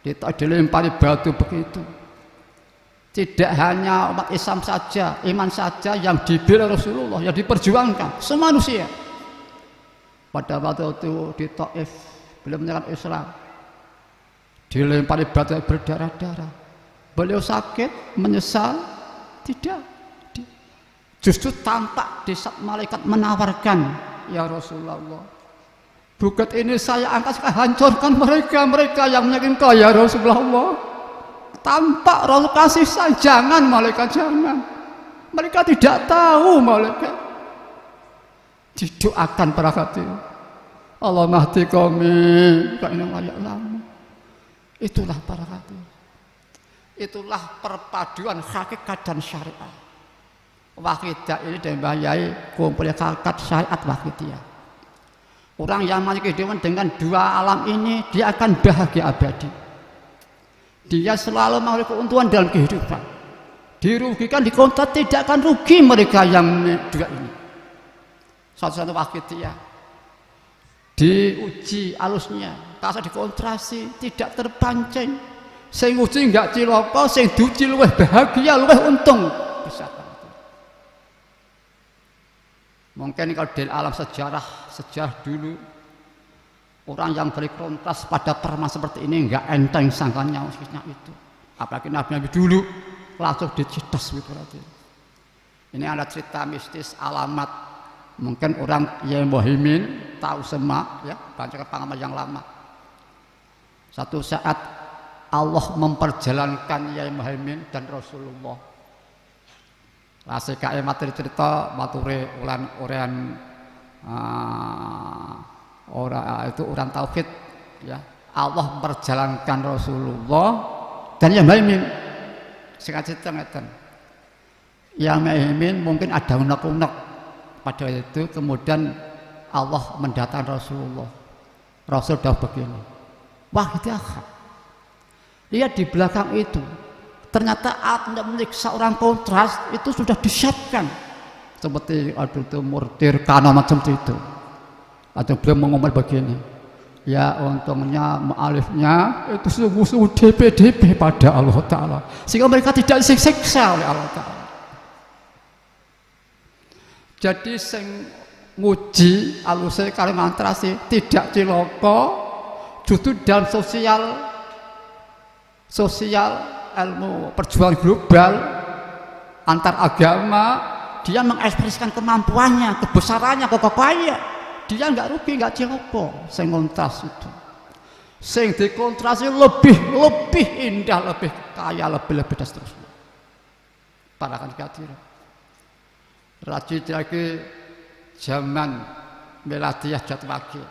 kita dilempari batu begitu. Tidak hanya umat Islam saja, iman saja yang dibela Rasulullah, yang diperjuangkan semua manusia. Pada waktu itu di Taif beliau menyerang Islam, dilempari batu berdarah-darah. Beliau sakit, menyesal, tidak. Justru tampak di saat malaikat menawarkan, ya Rasulullah, bukit ini saya angkat, saya hancurkan mereka yang menyakiti kau ya Rasulullah. Tampak Rasul kasih saya, jangan malaikat, jangan. Mereka tidak tahu malaikat. Didoakan para hati. Allah mahdi kami, ka'inam layak lama. Itulah para hati. Itulah perpaduan hakikat dan syariat. Wakidah ini dibayai kumpulnya hakikat syariat wakidiyah. Orang yang memiliki kehidupan dengan dua alam ini, dia akan bahagia abadi. Dia selalu memiliki keuntungan dalam kehidupan. Dirugikan, dikontrak, tidak akan rugi mereka yang dua ini. Satu-satu wakidiyah diuji alusnya, kalau dikontrasi tidak terpancing. Sing uji enggak cilaka, sing diuji luwih bahagia, luwih untung. Bisa. Mungkin kalau di alam sejarah dulu, orang yang berkontras pada permasalahan seperti ini enggak enteng sangkanya khususnya itu. Apalagi Nabi dulu langsung dicetas gitu berarti. Ini ada cerita mistis alamat. Mungkin orang yang Muhaimin tahu semua ya, baca pengalaman yang lama. Satu saat Allah memperjalankan Yai Muhaimin dan Rasulullah. Rasika materi cerita mature uran itu uran tauhid ya. Allah memperjalankan Rasulullah dan Yai Muhaimin. Singkat cerita ngeten. Yai Muhaimin mungkin ada unek-unek pada itu, kemudian Allah mendatangkan Rasulullah. Rasul dah begini, wah itu akak. Lihat di belakang itu, ternyata alat menyiksa orang kontras itu sudah disiapkan. Seperti aduh itu mortir kana macam itu. Atau beliau mengomel begini, ya untungnya mu'alifnya itu sungguh-sungguh DP pada Allah Ta'ala, sehingga mereka tidak disiksa oleh Allah Ta'ala. Jadi sing nguji alusnya kali mantrasi tidak cilaka, justru dalam sosial ilmu perjuangan global antar agama, dia mengekspresikan kemampuannya, kebesarannya, kekokohannya. Dia nggak rugi, nggak cilaka. Sing kontras itu, sing dikontrasi lebih indah, lebih kaya, lebih dan seterusnya. Para kan kira rajin lagi zaman Meladiyah Jatwagi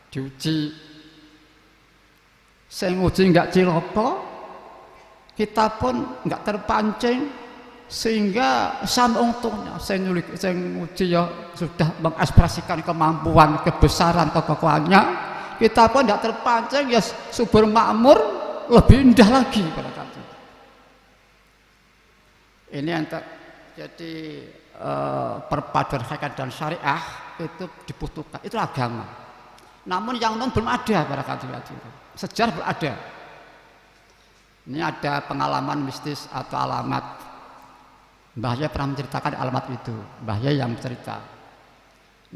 diuji, saya nguji nggak cilaka, kita pun nggak terpancing, sehingga sama untungnya saya nguji ya sudah mengekspresikan kemampuan, kebesaran, kekokohannya, kita pun nggak terpancing ya subur makmur, lebih indah lagi pada kata. Ini yang jadi perpaduan hakikat dan syariah itu dibutuhkan, itu agama. Namun yang non belum ada pada kata itu. Sejarah belum ada. Ini ada pengalaman mistis atau alamat. Mbah Yai pernah menceritakan alamat itu. Mbah Yai yang bercerita.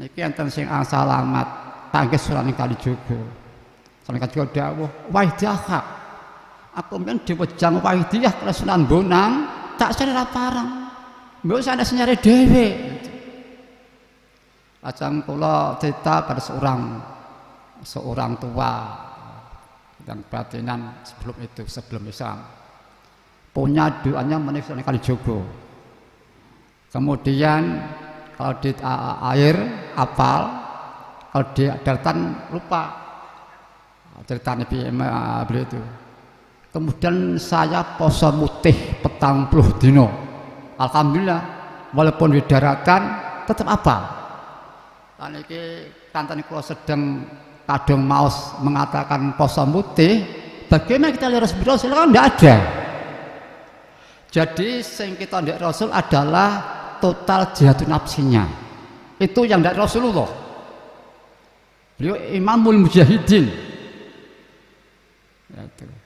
Niki enten sing asal alamat panggih Sunan Kalijaga. Sunan Kalijaga dawuh, "Wahidah. Aku men diwejang Wahidiyah karo Sunan Bonang, tak sadar parang. Mbok sana senyare dhewe." Lajeng kula cerita pada seorang tua yang batinan sebelum Islam. Punya doanya menik Sunan Kalijaga. Kemudian kalau di air apal, kalau di daratan lupa cerita Nabi beliau itu. Kemudian saya poso mutih 40 dino. Alhamdulillah, walaupun di daratan tetap apa? Kan iki kanten kula sedang kadung maos mengatakan poso mutih, bagaimana kita lihat Rasul kan tidak ada. Jadi sing kita lihat Rasul adalah total jihadun nafsinya. Itu yang dari Rasulullah. Beliau Imamul Mujahidin.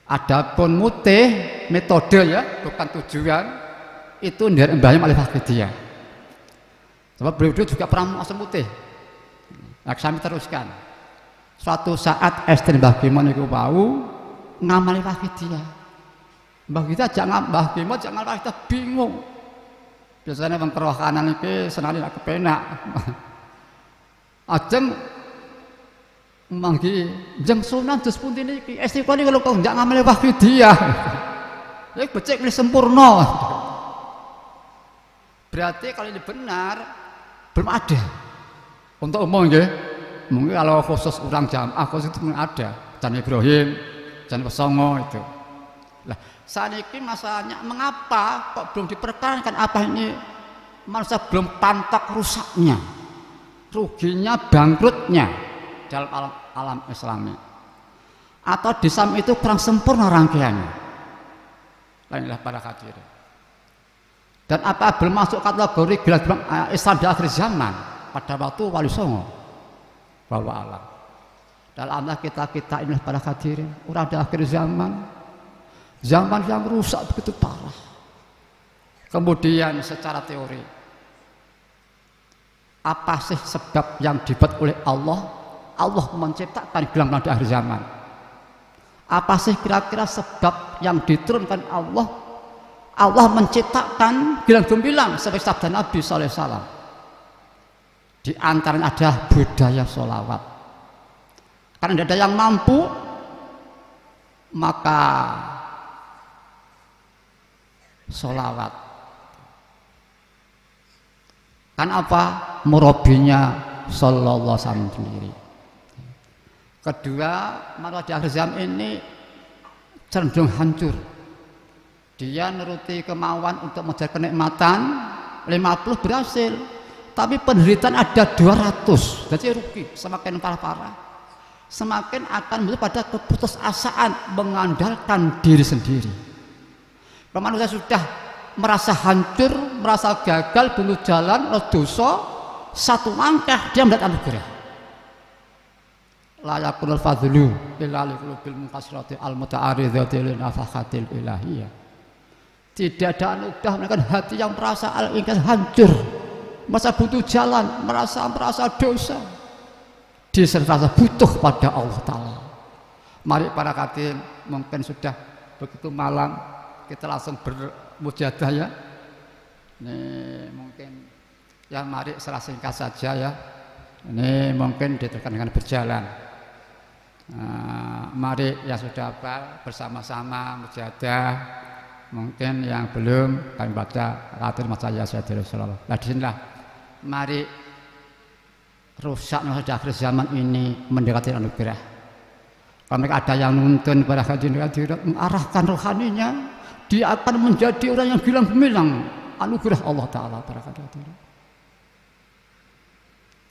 Adapun mutih metode ya, bukan tujuan, itu dari Mbah Yim Al-Fakhidiyah. Sebab beliau juga pernah asam putih. Nah, kami teruskan. Suatu saat istri Mbah Gimon itu mau ngamali Fakhidiyah. Mbah kita jangan Mbah Gimon jangan kita bingung. Biasanya bang keroh kanan itu senang tidak kepenak. Ajeng manggi jeng sunan dus pun ini istri kau ini kalau kau jangan ngamali Fakhidiyah. Ini becek ini sempurna. Berarti kalau ini benar belum ada. Untuk umum ya, mungkin kalau khusus orang jamaah khusus itu ada. Jan Ibrahim, Jan Pesongo itu. Lah, saat ini masalahnya mengapa kok belum diperkenalkan apa ini manusia belum pantak rusaknya, ruginya, bangkrutnya dalam alam Islami. Atau di samping itu kurang sempurna rangkaiannya. Lainlah para hadirin. Dan apa belum masuk kategori Islam di akhir zaman pada waktu Wali Songo bahwa alam dalam kita ini para hadirin orang di akhir zaman yang rusak begitu parah. Kemudian secara teori apa sih sebab yang dibuat oleh Allah menciptakan gelang di akhir zaman? Apa sih kira-kira sebab yang diturunkan Allah menciptakan gelang gemilang sebagai sabda Nabi sallallahu alaihi wasallam. Di antaranya ada budaya sholawat. Karena tidak ada yang mampu, maka sholawat. Kan apa? Murabinya sallallahu alaihi wasallam sendiri. Kedua, manusia di akhir zaman ini cenderung hancur. Dia nuruti kemauan untuk mengejar kenikmatan 50 berhasil, tapi penderitaan ada 200, jadi rugi. Semakin parah semakin akan menuju pada keputusasaan mengandalkan diri sendiri. Kalau manusia sudah merasa hancur, merasa gagal, bunuh jalan, dosa, satu langkah dia mendapat anugerah. La yakunul fadlu illa li qulubil munkasirati al-muta'aridati li nafaqatil ilahiyah. Tidak ada anugerah menaikkan hati yang merasa ingin hancur, merasa butuh jalan, merasa dosa, dia serasa butuh pada Allah Ta'ala. Mari para hadirin, mungkin sudah begitu malam kita langsung bermujadah ya. Ini mungkin ya mari secara singkat saja ya. Ini mungkin diteruskan dengan berjalan. Mari yang sudah bersama-sama mujadah. Mungkin yang belum kami baca Ratul Masaya Sayyidina Rasulullah. Nah disinilah mari rusak di akhir zaman ini mendekati anugerah. Kalau ada yang nuntun para hadirin mengarahkan rohaninya, dia akan menjadi orang yang gilang-gemilang anugerah Allah Ta'ala para hadirin.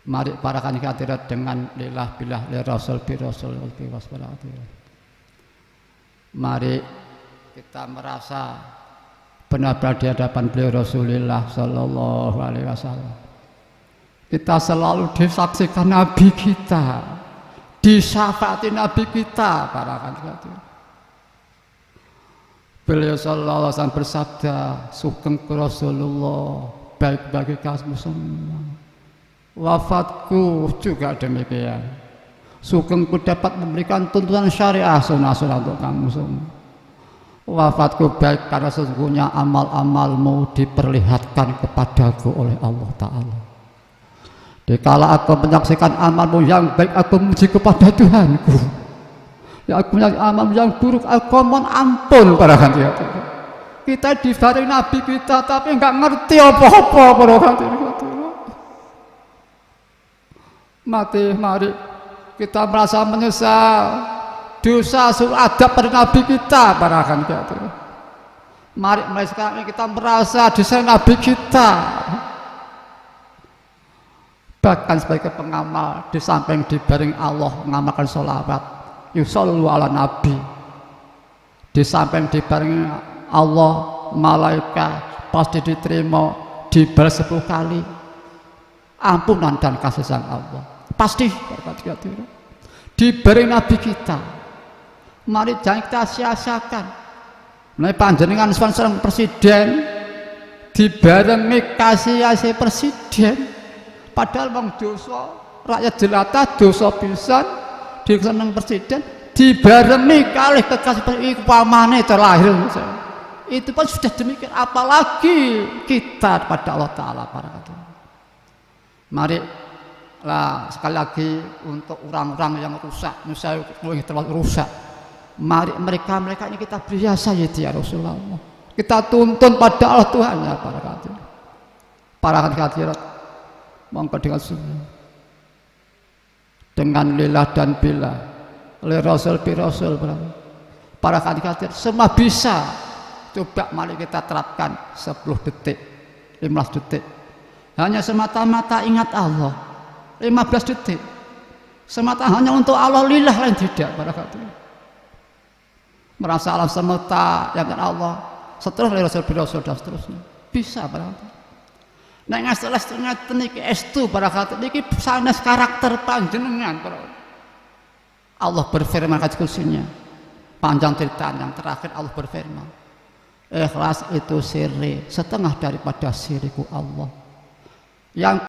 Mari para hadirin dengan lillah billah li rasul bi rasul bi wasbalati. Mari kita merasa benar-benar di hadapan beliau Rasulullah Sallallahu Alaihi Wasallam. Kita selalu disaksikan Nabi kita, disyafaati Nabi kita, para hadirin. Beliau Sallallahu Alaihi Wasallam bersabda, sugeng Rasulullah, baik bagi kamu semua. Wafatku juga demikian. Sugengku dapat memberikan tuntunan syariah sunnah-sunnah untuk kamu semua. Wafatku baik karena sesungguhnya amal-amalmu diperlihatkan kepadaku oleh Allah Ta'ala. Dikala aku menyaksikan amalmu yang baik, aku memuji kepada Tuhanku. Ya aku menyaksikan amalmu yang buruk, aku mohon ampun para hadirin. Kita dibaring Nabi kita tapi enggak ngerti apa-apa para hadirin. Mari kita merasa menyesal dosa suruh adab pada Nabi kita para hadirin. Mari sekarang kita merasa dosa Nabi kita. Bahkan sebagai pengamal di samping dibaring Allah mengamalkan sholawat yusollu ala Nabi, di samping dibaring Allah malaikat pasti diterima dibalas 10 kali ampunan dan kasih sayang Allah pasti dibaring Nabi kita. Mari jangan kita sia-siakan. Mulai panjenengan seorang presiden dibarengi kasih presiden, padahal wong dosa, rakyat jelata dosa pisan, diseneng presiden dibarengi kalih kekasih pamane terlahir. Itu pun sudah demikian, apalagi kita kepada Allah Ta'ala. Mari lah sekali lagi untuk orang-orang yang rusak, misalnya terlalu rusak, mari mereka ini kita beri ya Rasulullah, kita tuntun pada Allah Tuhan ya para hadirat, monggo dengan semua dengan lillah dan billah, oleh Rasul bi Rasul, para hadirat semua bisa. Coba mari kita terapkan 10 detik, 15 detik, hanya semata-mata ingat Allah. 15 detik semata hanya untuk Allah, lillah, lain tidak. Merasa alam semesta yang kan Allah, seterusnya Rasul dan seterusnya bisa. Nek ngastelas niki estu barangkali niki sanes karakter panjenengan. Allah berfirman kat kursinya panjang cerita yang terakhir, Allah berfirman ikhlas itu sirri, setengah daripada siriku Allah. Yang